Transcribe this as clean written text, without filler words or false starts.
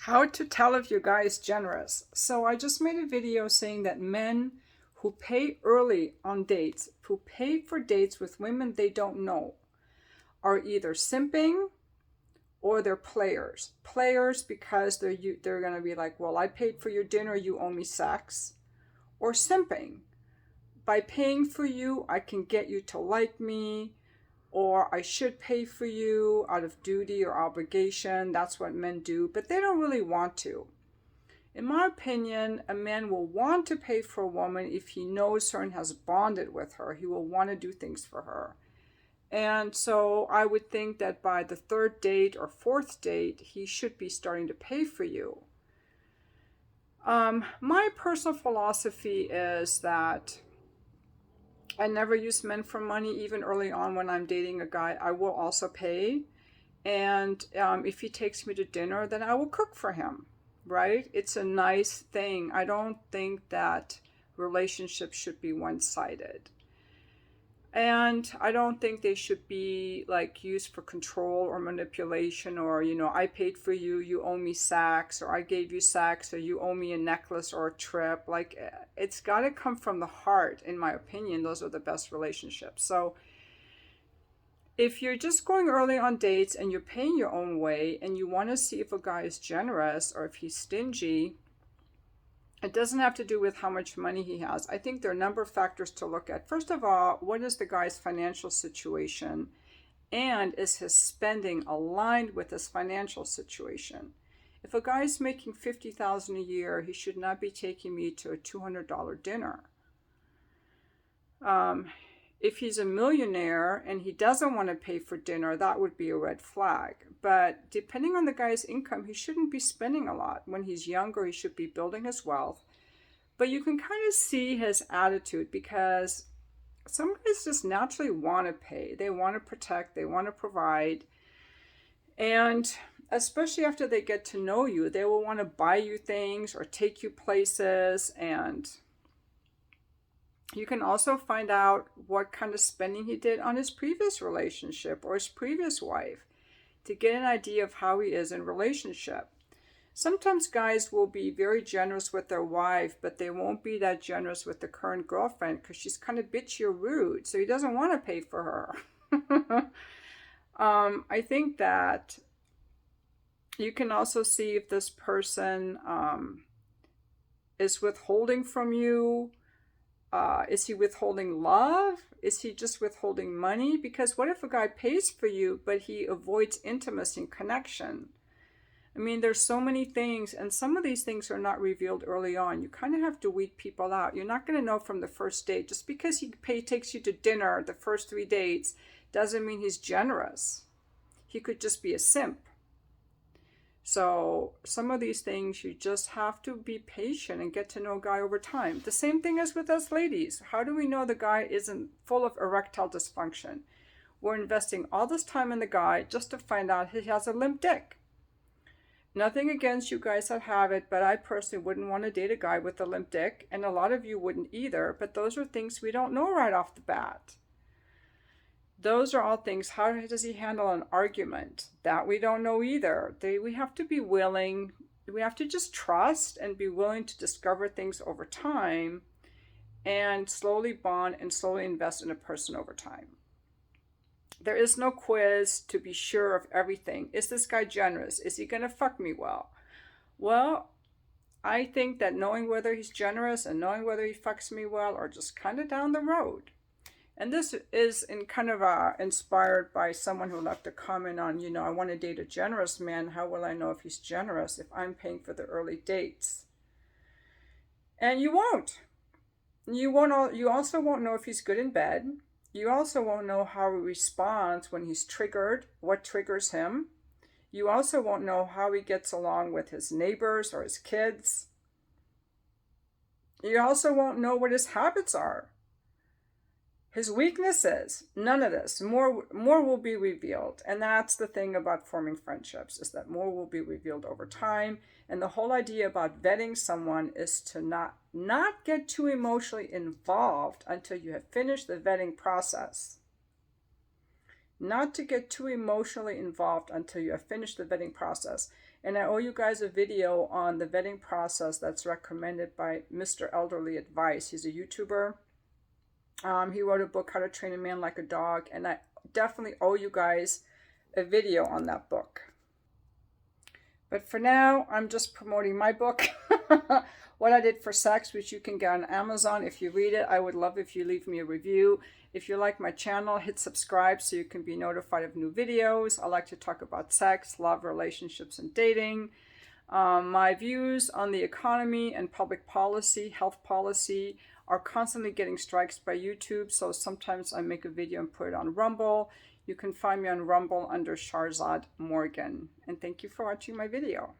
How to tell if your guy is generous. So I just made a video saying that men who pay early on dates, who pay for dates with women they don't know, are either simping or they're players. Players because they're going to be like, well, I paid for your dinner, you owe me sex. Or simping. By paying for you, I can get you to like me, or I should pay for you out of duty or obligation. That's what men do, but they don't really want to. In my opinion, a man will want to pay for a woman if he knows her and has bonded with her. He will want to do things for her. And so I would think that by the third date or fourth date, he should be starting to pay for you. My personal philosophy is that I never use men for money. Even early on when I'm dating a guy, I will also pay. And if he takes me to dinner, then I will cook for him, right? It's a nice thing. I don't think that relationships should be one-sided. And I don't think they should be like used for control or manipulation, or, I paid for you, you owe me sex, or I gave you sex, or you owe me a necklace or a trip. Like, it's got to come from the heart, in my opinion. Those are the best relationships. So if you're just going early on dates and you're paying your own way and you want to see if a guy is generous or if he's stingy, it doesn't have to do with how much money he has. I think there are a number of factors to look at. First of all, what is the guy's financial situation? And is his spending aligned with his financial situation? If a guy is making $50,000 a year, he should not be taking me to a $200 dinner. If he's a millionaire and he doesn't want to pay for dinner, that would be a red flag. But depending on the guy's income, he shouldn't be spending a lot. When he's younger, he should be building his wealth. But you can kind of see his attitude, because some guys just naturally want to pay. They want to protect, they want to provide. And especially after they get to know you, they will want to buy you things or take you places. And you can also find out what kind of spending he did on his previous relationship or his previous wife to get an idea of how he is in relationship. Sometimes guys will be very generous with their wife, but they won't be that generous with the current girlfriend because she's kind of bitchy or rude, so he doesn't want to pay for her. I think that you can also see if this person is withholding from you. Is he withholding love? Is he just withholding money? Because what if a guy pays for you, but he avoids intimacy and connection? I mean, there's so many things, and some of these things are not revealed early on. You kind of have to weed people out. You're not going to know from the first date. Just because he takes you to dinner the first 3 dates doesn't mean he's generous. He could just be a simp. So some of these things, you just have to be patient and get to know a guy over time. The same thing as with us ladies. How do we know the guy isn't full of erectile dysfunction? We're investing all this time in the guy just to find out he has a limp dick. Nothing against you guys that have it, but I personally wouldn't want to date a guy with a limp dick, and a lot of you wouldn't either, but those are things we don't know right off the bat. Those are all things. How does he handle an argument? That we don't know either. We have to be willing, we have to just trust and be willing to discover things over time and slowly bond and slowly invest in a person over time. There is no quiz to be sure of everything. Is this guy generous? Is he going to fuck me well? Well, I think that knowing whether he's generous and knowing whether he fucks me well are just kind of down the road. And this is inspired by someone who left a comment on, I want to date a generous man. How will I know if he's generous if I'm paying for the early dates? And you won't. You also won't know if he's good in bed. You also won't know how he responds when he's triggered, what triggers him. You also won't know how he gets along with his neighbors or his kids. You also won't know what his habits are. His weaknesses, none of this. More will be revealed. And that's the thing about forming friendships, is that more will be revealed over time. And the whole idea about vetting someone is to not get too emotionally involved until you have finished the vetting process. not to get too emotionally involved until you have finished the vetting process. And I owe you guys a video on the vetting process that's recommended by Mr. Elderly Advice. He's a YouTuber. He wrote a book, How to Train a Man Like a Dog, and I definitely owe you guys a video on that book. But for now, I'm just promoting my book, What I Did for Sex, which you can get on Amazon. If you read it, I would love if you leave me a review. If you like my channel, hit subscribe so you can be notified of new videos. I like to talk about sex, love, relationships, and dating. My views on the economy and public policy, health policy, are constantly getting strikes by YouTube, so sometimes I make a video and put it on Rumble. You can find me on Rumble under Sharzad Morgan. And thank you for watching my video.